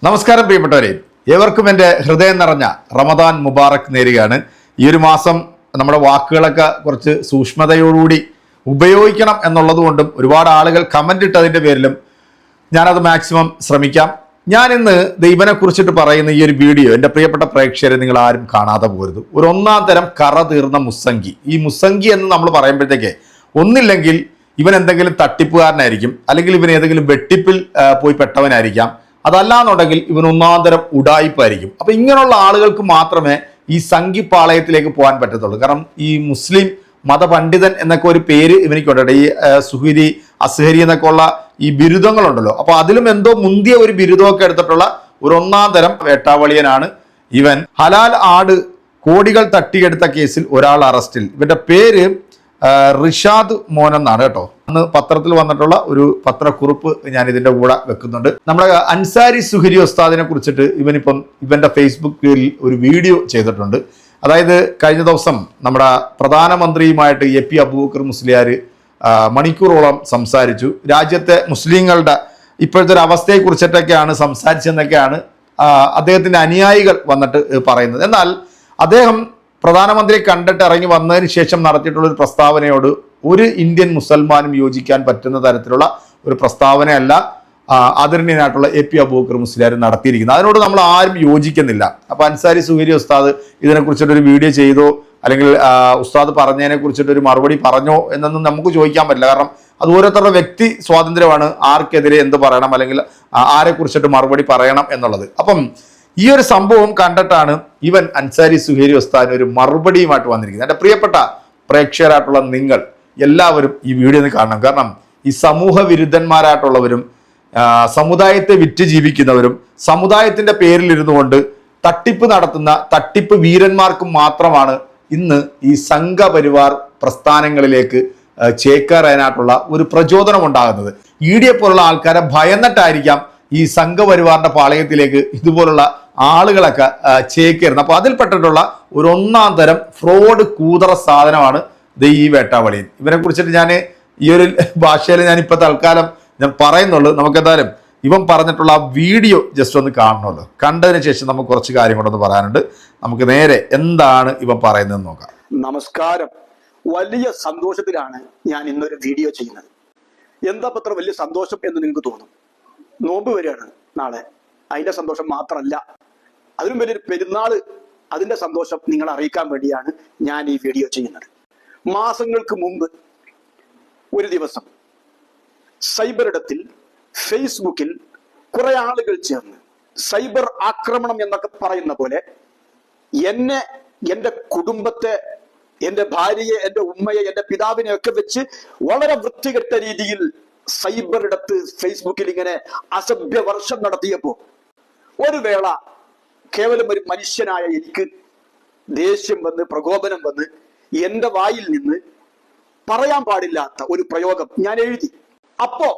നമസ്കാരം പ്രിയപ്പെട്ടവരെ, ഏവർക്കും എൻ്റെ ഹൃദയം നിറഞ്ഞ റമദാൻ മുബാറക് നേരുകയാണ്. ഈ ഒരു മാസം നമ്മുടെ വാക്കുകളൊക്കെ കുറച്ച് സൂക്ഷ്മതയോടുകൂടി ഉപയോഗിക്കണം എന്നുള്ളതുകൊണ്ടും ഒരുപാട് ആളുകൾ കമൻ്റ് ഇട്ടതിൻ്റെ പേരിലും ഞാനത് മാക്സിമം ശ്രമിക്കാം. ഞാൻ ഇന്ന് ദൈവനെ കുറിച്ചിട്ട് പറയുന്ന ഈ ഒരു വീഡിയോ എൻ്റെ പ്രിയപ്പെട്ട പ്രേക്ഷകരെ നിങ്ങൾ ആരും കാണാതെ പോകരുത്. ഒരു ഒന്നാം തരം കറ തീർന്ന മുസ്സംഗി. ഈ മുസ്സംഗി എന്ന് നമ്മൾ പറയുമ്പോഴത്തേക്ക് ഒന്നില്ലെങ്കിൽ ഇവൻ എന്തെങ്കിലും തട്ടിപ്പുകാരനായിരിക്കും, അല്ലെങ്കിൽ ഇവൻ ഏതെങ്കിലും വെട്ടിപ്പിൽ പോയി പെട്ടവനായിരിക്കാം, അതല്ലാന്നുണ്ടെങ്കിൽ ഇവൻ ഒന്നാന്തരം ഉഡായിപ്പായിരിക്കും. അപ്പൊ ഇങ്ങനെയുള്ള ആളുകൾക്ക് മാത്രമേ ഈ സംഘിപ്പാളയത്തിലേക്ക് പോകാൻ പറ്റത്തുള്ളൂ. കാരണം ഈ മുസ്ലിം മതപണ്ഡിതൻ എന്നൊക്കെ ഒരു പേര് ഇവനിക്കുണ്ട്. ഈ സുഹരി അസ്ഹരി എന്നൊക്കെ ഉള്ള ഈ ബിരുദങ്ങളുണ്ടല്ലോ. അപ്പൊ അതിലും എന്തോ മുന്തിയ ഒരു ബിരുദമൊക്കെ എടുത്തിട്ടുള്ള ഒരു ഒന്നാം തരം വേട്ടാവളിയനാണ് ഇവൻ. ഹലാൽ ആട് കോടികൾ തട്ടിയെടുത്ത കേസിൽ ഒരാൾ അറസ്റ്റിൽ. ഇവന്റെ പേര് റിഷാദ് മോൻ എന്നാണ് കേട്ടോ. അന്ന് പത്രത്തിൽ വന്നിട്ടുള്ള ഒരു പത്രക്കുറിപ്പ് ഞാൻ ഇതിന്റെ കൂടെ വെക്കുന്നുണ്ട്. നമ്മുടെ അൻസാരി സുഹരി ഉസ്താദിനെ കുറിച്ചിട്ട് ഇവന്റെ ഫേസ്ബുക്കിൽ ഒരു വീഡിയോ ചെയ്തിട്ടുണ്ട്. അതായത് കഴിഞ്ഞ ദിവസം നമ്മുടെ പ്രധാനമന്ത്രിയുമായിട്ട് എ.പി. അബൂബക്കർ മുസ്ലിയാർ മണിക്കൂറോളം സംസാരിച്ചു. രാജ്യത്തെ മുസ്ലിങ്ങളുടെ ഇപ്പോഴത്തെ ഒരു അവസ്ഥയെ കുറിച്ചിട്ടൊക്കെയാണ് സംസാരിച്ചെന്നൊക്കെയാണ് അദ്ദേഹത്തിന്റെ അനുയായികൾ വന്നിട്ട് പറയുന്നത്. എന്നാൽ അദ്ദേഹം പ്രധാനമന്ത്രിയെ കണ്ടിട്ട് ഇറങ്ങി വന്നതിന് ശേഷം നടത്തിയിട്ടുള്ള ഒരു പ്രസ്താവനയോട് ഒരു ഇന്ത്യൻ മുസൽമാനും യോജിക്കാൻ പറ്റുന്ന തരത്തിലുള്ള ഒരു പ്രസ്താവനയല്ല ആദരണീയനായിട്ടുള്ള എ.പി. അബൂബക്കർ മുസ്ലിയാർ നടത്തിയിരിക്കുന്നത്. അതിനോട് നമ്മൾ ആരും യോജിക്കുന്നില്ല. അപ്പൊ അൻസാരി സുഹരി ഉസ്താദ് ഇതിനെക്കുറിച്ചിട്ടൊരു വീഡിയോ ചെയ്തോ അല്ലെങ്കിൽ ഉസ്താദ് പറഞ്ഞതിനെ കുറിച്ചിട്ടൊരു മറുപടി പറഞ്ഞോ എന്നൊന്നും നമുക്ക് ചോദിക്കാൻ പറ്റില്ല. കാരണം അത് ഓരോരുത്തരുടെ വ്യക്തി സ്വാതന്ത്ര്യമാണ് ആർക്കെതിരെ എന്ത് പറയണം അല്ലെങ്കിൽ ആരെ കുറിച്ചിട്ട് മറുപടി പറയണം എന്നുള്ളത്. അപ്പം ഈ ഒരു സംഭവം കണ്ടിട്ടാണ് ഇവൻ അൻസാരി സുഹരി ഉസ്താദിന് ഒരു മറുപടിയുമായിട്ട് വന്നിരിക്കുന്നത്. എൻ്റെ പ്രിയപ്പെട്ട പ്രേക്ഷകരായിട്ടുള്ള നിങ്ങൾ എല്ലാവരും ഈ വീഡിയോ ഒന്ന് കാണണം. കാരണം ഈ സമൂഹ വിരുദ്ധന്മാരായിട്ടുള്ളവരും സമുദായത്തെ വിറ്റ് ജീവിക്കുന്നവരും സമുദായത്തിന്റെ പേരിൽ ഇരുന്നു കൊണ്ട് തട്ടിപ്പ് നടത്തുന്ന തട്ടിപ്പ് വീരന്മാർക്കും മാത്രമാണ് ഇന്ന് ഈ സംഘപരിവാർ പ്രസ്ഥാനങ്ങളിലേക്ക് ചേക്കേറാനായിട്ടുള്ള ഒരു പ്രചോദനം ഉണ്ടാകുന്നത്. ഇഡിയെ പോലുള്ള ആൾക്കാരെ ഭയന്നിട്ടായിരിക്കാം ഈ സംഘപരിവാറിന്റെ പാളയത്തിലേക്ക് ഇതുപോലുള്ള ആളുകളൊക്കെ ചേക്കേറുന്നത്. അപ്പൊ അതിൽപ്പെട്ടിട്ടുള്ള ഒരു ഒന്നാം തരം ഫ്രോഡ് കൂതറ സാധനമാണ് ഈ വേട്ടാവളിയൻ. ഇവനെ കുറിച്ചിട്ട് ഞാൻ ഈ ഒരു ഭാഷയിൽ ഞാൻ ഇപ്പൊ തൽക്കാലം ഞാൻ പറയുന്നുള്ളൂ. നമുക്ക് എന്തായാലും ഇവൻ പറഞ്ഞിട്ടുള്ള ആ വീഡിയോ ജസ്റ്റ് ഒന്ന് കാണണമല്ലോ. കണ്ടതിന് ശേഷം നമുക്ക് കുറച്ച് കാര്യം കൊണ്ടൊന്ന് പറയാനുണ്ട്. നമുക്ക് നേരെ എന്താണ് ഇവൻ പറയുന്നതെന്ന് നോക്കാം. നമസ്കാരം. വലിയ സന്തോഷത്തിലാണ് ഞാൻ ഇന്നൊരു വീഡിയോ ചെയ്യുന്നത്. എന്താ പത്ര വലിയ സന്തോഷം എന്ന് നിങ്ങൾക്ക് തോന്നും. നോമ്പ് വരികയാണ് നാളെ. അതിന്റെ സന്തോഷം മാത്രമല്ല, അതിനും വലിയൊരു പെരുന്നാള്, അതിന്റെ സന്തോഷം നിങ്ങളെ അറിയിക്കാൻ വേണ്ടിയാണ് ഞാൻ ഈ വീഡിയോ ചെയ്യുന്നത്. മാസങ്ങൾക്ക് മുമ്പ് ഒരു ദിവസം സൈബറിടത്തിൽ ഫേസ്ബുക്കിൽ കുറെ ആളുകൾ ചേർന്ന് സൈബർ ആക്രമണം എന്നൊക്കെ പറയുന്ന പോലെ എന്നെ, എന്റെ കുടുംബത്തെ, എന്റെ ഭാര്യയെ, എന്റെ ഉമ്മയെ, എന്റെ പിതാവിനെ ഒക്കെ വെച്ച് വളരെ വൃത്തികെട്ട രീതിയിൽ സൈബറിടത്ത് ഫേസ്ബുക്കിൽ ഇങ്ങനെ അസഭ്യ വർഷം നടത്തിയപ്പോ ഒരു വേള കേവലം ഒരു മനുഷ്യനായ എനിക്ക് ദേഷ്യം വന്ന്, പ്രകോപനം വന്ന് എന്റെ വായിൽ നിന്ന് പറയാൻ പാടില്ലാത്ത ഒരു പ്രയോഗം ഞാൻ എഴുതി. അപ്പോ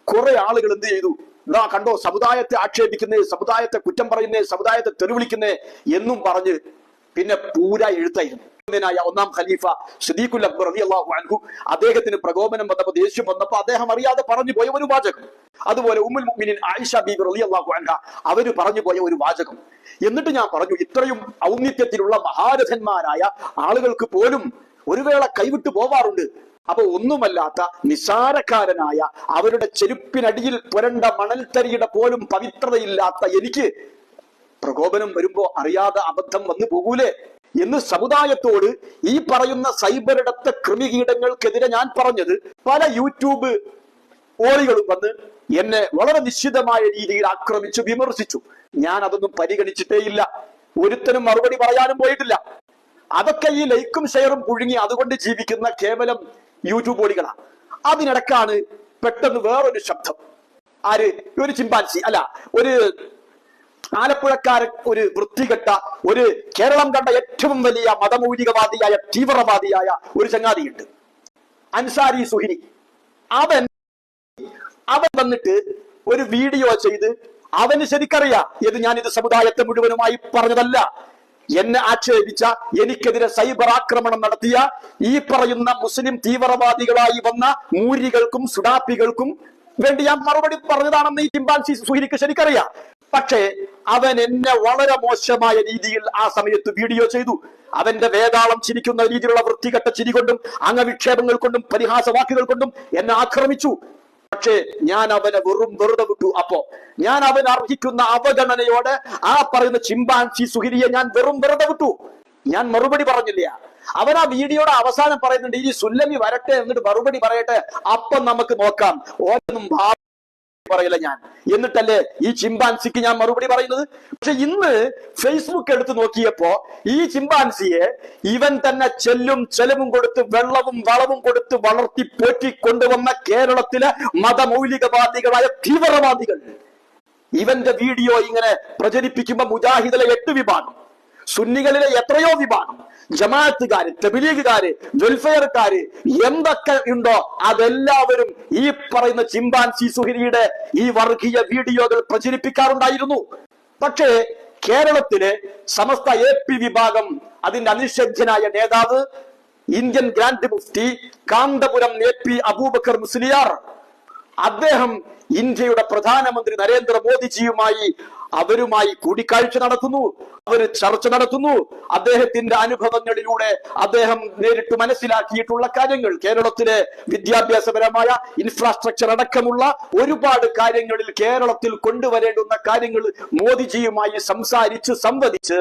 കുറെ ആളുകൾ എന്ത് ചെയ്തു? ഇതാ കണ്ടോ, സമുദായത്തെ ആക്ഷേപിക്കുന്നേ, സമുദായത്തെ കുറ്റം പറയുന്നേ, സമുദായത്തെ തെറിവിളിക്കുന്നേ എന്നും പറഞ്ഞ് പിന്നെ പൂര എഴുത്തായിരുന്നു. ഒന്നാം ഖലീഫ സിദ്ദീഖുൽ അക്ബർ റളിയല്ലാഹു അൻഹു അദ്ദേഹത്തിന് പ്രകോപനം വന്നപ്പോൾ, ദേഷ്യം വന്നപ്പോൾ അദ്ദേഹം അറിയാതെ പറഞ്ഞു പോയ ഒരു വാചകം. അതുപോലെ ഉമ്മുൽ മുഅ്മിനീൻ ആയിഷ ബീബി റളിയല്ലാഹു അൻഹ അവര് പറഞ്ഞു പോയ ഒരു വാചകം. എന്നിട്ട് ഞാൻ പറഞ്ഞു, ഇത്രയും ഔന്നിത്യത്തിലുള്ള മഹാരഥന്മാരായ ആളുകൾക്ക് പോലും ഒരു വേള കൈവിട്ടു പോവാറുണ്ട്. അപ്പൊ ഒന്നുമല്ലാത്ത നിസാരക്കാരനായ, അവരുടെ ചെരുപ്പിനടിയിൽ പുരണ്ട മണൽത്തരിയുടെ പോലും പവിത്രതയില്ലാത്ത എനിക്ക് പ്രകോപനം വരുമ്പോ അറിയാതെ അബദ്ധം വന്നു പോകൂലേ എന്ന് സമുദായത്തോട് ഈ പറയുന്ന സൈബറിടത്തെ കൃമികീടങ്ങൾക്കെതിരെ ഞാൻ പറഞ്ഞത്. പല യൂട്യൂബ് ഓളികളും വന്ന് എന്നെ വളരെ നിശ്ചിതമായ രീതിയിൽ ആക്രമിച്ചു, വിമർശിച്ചു. ഞാൻ അതൊന്നും പരിഗണിച്ചിട്ടേയില്ല. ഒരുത്തനും മറുപടി പറയാനും പോയിട്ടില്ല. അതൊക്കെ ഈ ലൈക്കും ഷെയറും പുഴുങ്ങി അതുകൊണ്ട് ജീവിക്കുന്ന കേവലം യൂട്യൂബ് ഓളികളാണ്. അതിനിടക്കാണ് പെട്ടെന്ന് വേറൊരു ശബ്ദം. ആര്? ഒരു ചിമ്പാൻസി അല്ല, ഒരു ആലപ്പുഴക്കാരൻ, ഒരു വൃത്തികെട്ട, ഒരു കേരളം കണ്ട ഏറ്റവും വലിയ മതമൗലികവാദിയായ, തീവ്രവാദിയായ ഒരു ചങ്ങാതിയുണ്ട്, അൻസാരി സുഹരി. അവൻ വന്നിട്ട് ഒരു വീഡിയോ ചെയ്ത്, അവന് ശരിക്കറിയാം ഞാനിത് സമുദായത്തെ മുഴുവനുമായി പറഞ്ഞതല്ല, എന്നെ ആക്ഷേപിച്ച, എനിക്കെതിരെ സൈബർ ആക്രമണം നടത്തിയ ഈ പറയുന്ന മുസ്ലിം തീവ്രവാദികളായി വന്ന മൂരികൾക്കും സുഡാപ്പികൾക്കും വേണ്ടി ഞാൻ മറുപടി പറഞ്ഞതാണെന്ന് ഈ ചിമ്പാൻസി സുഹരിക്ക് ശരിക്കറിയാം. പക്ഷേ അവൻ എന്നെ വളരെ മോശമായ രീതിയിൽ ആ സമയത്ത് വീഡിയോ ചെയ്തു. അവന്റെ വേതാളം ചിരിക്കുന്ന രീതിയിലുള്ള വൃത്തികെട്ട ചിരി കൊണ്ടും അംഗവിക്ഷേപങ്ങൾ കൊണ്ടും പരിഹാസ വാക്കുകൾ കൊണ്ടും എന്നെ ആക്രമിച്ചു. പക്ഷേ ഞാൻ അവനെ വെറുതെ വിട്ടു. അപ്പോ ഞാൻ അവൻ അർഹിക്കുന്ന അവഗണനയോടെ ആ പറയുന്ന ചിമ്പാൻസി സുഹിരിയെ ഞാൻ വെറുതെ വിട്ടു. ഞാൻ മറുപടി പറഞ്ഞില്ല. അവൻ ആ വീഡിയോയുടെ അവസാനം പറയുന്നുണ്ട്, ഇനി സുല്ലമി വരട്ടെ എന്നിട്ട് മറുപടി പറയട്ടെ, അപ്പം നമുക്ക് നോക്കാം. ഓരോന്നും പറയില്ല ഞാൻ. എന്നിട്ടല്ലേ ഈ ചിമ്പാൻസിക്ക് ഞാൻ മറുപടി പറയുന്നത്. പക്ഷെ ഇന്ന് ഫേസ്ബുക്ക് എടുത്ത് നോക്കിയപ്പോ ഈ ചിമ്പാൻസിയെ ഇവൻ തന്നെ ചെലവും കൊടുത്ത് വെള്ളവും വളവും കൊടുത്ത് വളർത്തി പോറ്റി കൊണ്ടുവന്ന കേരളത്തിലെ മതമൗലികവാദികളായ തീവ്രവാദികൾ ഇവന്റെ വീഡിയോ ഇങ്ങനെ പ്രചരിപ്പിക്കുമ്പോ മുജാഹിദിലെ 8 വിഭാഗം, സുന്നികളിലെ എത്രയോ വിഭാഗം, ജമാഅത്തുകാര്, തബ്ലീഗുകാര്, വെൽഫെയർക്കാര്, എന്തൊക്കെ ഉണ്ടോ അതെല്ലാവരും ഈ പറയുന്ന ചിമ്പാൻസി സുഹരിയുടെ ഈ വർഗീയ വീഡിയോകൾ പ്രചരിപ്പിക്കാറുണ്ടായിരുന്നു. പക്ഷേ കേരളത്തിലെ സമസ്ത AP വിഭാഗം അതിന്റെ അനിഷേധ്യനായ നേതാവ് ഇന്ത്യൻ ഗ്രാൻഡ് മുഫ്തി കാന്തപുരം AP അബൂബക്കർ മുസ്ലിയാർ, അദ്ദേഹം ഇന്ത്യയുടെ പ്രധാനമന്ത്രി നരേന്ദ്രമോദിജിയുമായി അവരുമായി കൂടിക്കാഴ്ച നടത്തുന്നു, അവര് ചർച്ച നടത്തുന്നു. അദ്ദേഹത്തിന്റെ അനുഭവങ്ങളിലൂടെ അദ്ദേഹം നേരിട്ട് മനസ്സിലാക്കിയിട്ടുള്ള കാര്യങ്ങൾ, കേരളത്തിലെ വിദ്യാഭ്യാസപരമായ ഇൻഫ്രാസ്ട്രക്ചർ അടക്കമുള്ള ഒരുപാട് കാര്യങ്ങളിൽ കേരളത്തിൽ കൊണ്ടുവരേണ്ടുന്ന കാര്യങ്ങൾ മോദിജിയുമായി സംവദിച്ച്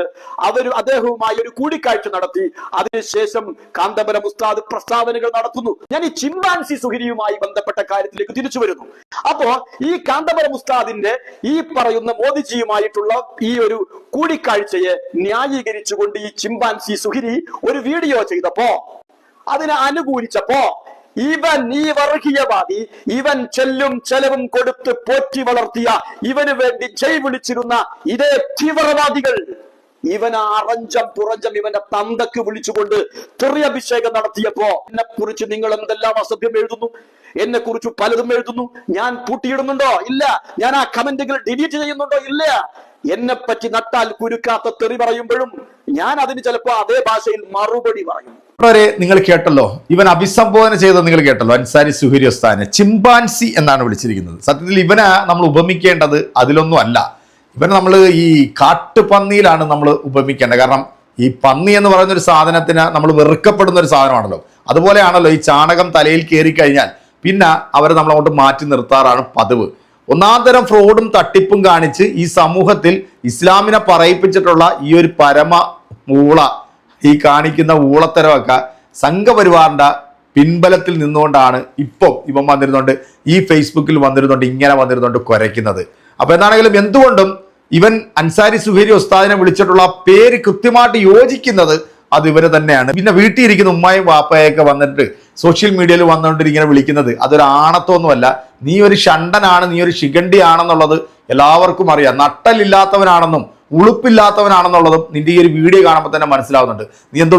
അദ്ദേഹവുമായി ഒരു കൂടിക്കാഴ്ച നടത്തി. അതിനുശേഷം കാന്തപുരം ഉസ്താദ് പ്രസ്താവനകൾ നടത്തുന്നു. ഞാൻ ഈ ചിമ്പാൻസി സുഹരിയുമായി ബന്ധപ്പെട്ട കാര്യത്തിലേക്ക് തിരിച്ചു വരുന്നു. അപ്പോ ഈ കാന്തപുരം ഉസ്താദിന്റെ ഈ പറയുന്ന മോദിജിയുമായിട്ടുള്ള ഈ ഒരു കൂടിക്കാഴ്ചയെ ന്യായീകരിച്ചുകൊണ്ട് ഈ ചിമ്പാൻസി സുഹിരി ഒരു വീഡിയോ ചെയ്തപ്പോ, അതിനെ അനുകൂലിച്ചപ്പോ, ഇവൻ ഈ വർഗീയവാദി, ഇവൻ ചെലവും കൊടുത്ത് പോറ്റി വളർത്തിയ, ഇവന് വേണ്ടി ജയ് വിളിച്ചിരുന്ന ഇതേ തീവ്രവാദികൾ ഇവനെ പുറഞ്ചം ഇവന്റെ തന്തക്ക് വിളിച്ചുകൊണ്ട് തെറിയഭിഷേകം നടത്തിയപ്പോ എന്നെ കുറിച്ച് നിങ്ങൾ എന്തെല്ലാം അസഭ്യം എഴുതുന്നു, എന്നെ കുറിച്ച് പലതും എഴുതുന്നു. ഞാൻ പൂട്ടിയിടുന്നുണ്ടോ? ഇല്ല. ഞാൻ ആ കമന്റുകൾ ഡിലീറ്റ് ചെയ്യുന്നുണ്ടോ? ഇല്ല. എന്നെ പറ്റി നട്ടാൽ കുരുക്കാത്ത തെറി പറയുമ്പോഴും ഞാൻ അതിന് ചിലപ്പോ അതേ ഭാഷയിൽ മറുപടി പറയും. നിങ്ങൾ കേട്ടല്ലോ, ഇവൻ അഭിസംബോധന ചെയ്തത് നിങ്ങൾ കേട്ടല്ലോ. അൻസാരി സുഹരി ഉസ്താദിനെ ചിമ്പാൻസി എന്നാണ് വിളിച്ചിരിക്കുന്നത്. സത്യത്തിൽ ഇവനെ നമ്മൾ ഉപമിക്കേണ്ടത് അതിലൊന്നും അല്ല. ഇവനെ നമ്മൾ ഈ കാട്ടുപന്നിയിലാണ് നമ്മൾ ഉപമിക്കേണ്ടത്. കാരണം ഈ പന്നി എന്ന് പറയുന്ന ഒരു സാധനത്തിന് നമ്മൾ വെറുക്കപ്പെടുന്ന ഒരു സാധനമാണല്ലോ. അതുപോലെയാണല്ലോ ഈ ചാണകം തലയിൽ കയറി കഴിഞ്ഞാൽ പിന്നെ അവരെ നമ്മൾ അങ്ങോട്ട് മാറ്റി നിർത്താറാണ് പതിവ്. ഒന്നാന്തരം ഫ്രോഡും തട്ടിപ്പും കാണിച്ച് ഈ സമൂഹത്തിൽ ഇസ്ലാമിനെ പറയിപ്പിച്ചിട്ടുള്ള ഈ ഒരു പരമ ഊള, ഈ കാണിക്കുന്ന ഊളത്തരമൊക്കെ സംഘപരിവാറിന്റെ പിൻബലത്തിൽ നിന്നുകൊണ്ടാണ് ഇപ്പം ഇവൻ വന്നിരുന്നുണ്ട്, ഈ ഫേസ്ബുക്കിൽ വന്നിരുന്നുണ്ട്, ഇങ്ങനെ വന്നിരുന്നുണ്ട് കുരയ്ക്കുന്നത്. അപ്പൊ എന്താണെങ്കിലും എന്തുകൊണ്ടും ഇവൻ അൻസാരി സുഹരി ഉസ്താദിനെ വിളിച്ചിട്ടുള്ള പേര് കൃത്യമായിട്ട് യോജിക്കുന്നത് അത് ഇവര് തന്നെയാണ്. പിന്നെ വീട്ടിൽ ഇരിക്കുന്ന ഉമ്മായും വാപ്പയൊക്കെ വന്നിട്ട് സോഷ്യൽ മീഡിയയിൽ വന്നുകൊണ്ട് ഇങ്ങനെ വിളിക്കുന്നത് അതൊരു ആണത്വമൊന്നുമല്ല. നീ ഒരു ഷണ്ടനാണ്, നീ ഒരു ശിഖണ്ഡി ആണെന്നുള്ളത് എല്ലാവർക്കും അറിയാം. നട്ടലില്ലാത്തവനാണെന്നും ഉളുപ്പില്ലാത്തവനാണെന്നുള്ളതും നിന്റെ ഈ ഒരു വീഡിയോ കാണുമ്പോൾ തന്നെ മനസ്സിലാവുന്നുണ്ട്. നീ എന്തോ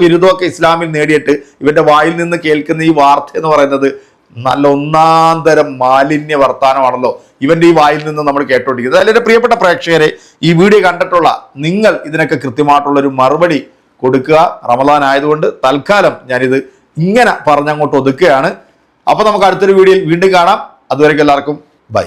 ബിരുദമൊക്കെ ഇസ്ലാമിൽ നേടിയിട്ട് ഇവന്റെ വായിൽ നിന്ന് കേൾക്കുന്ന ഈ വാർത്ത എന്ന് പറയുന്നത് നല്ല ഒന്നാന്തരം മാലിന്യ വർത്താനമാണല്ലോ ഇവന്റെ ഈ വായിൽ നിന്ന് നമ്മൾ കേട്ടോണ്ടിരിക്കുന്നത്. അതിലെ പ്രിയപ്പെട്ട പ്രേക്ഷകരെ, ഈ വീഡിയോ കണ്ടിട്ടുള്ള നിങ്ങൾ ഇതിനൊക്കെ കൃത്യമായിട്ടുള്ളൊരു മറുപടി കൊടുക്കുക. റമദാൻ ആയതുകൊണ്ട് തൽക്കാലം ഞാനിത് ഇങ്ങനെ പറഞ്ഞങ്ങോട്ട് ഒതുക്കുകയാണ്. അപ്പൊ നമുക്ക് അടുത്തൊരു വീഡിയോയിൽ വീണ്ടും കാണാം. അതുവരെയ്ക്കും എല്ലാവർക്കും ബൈ.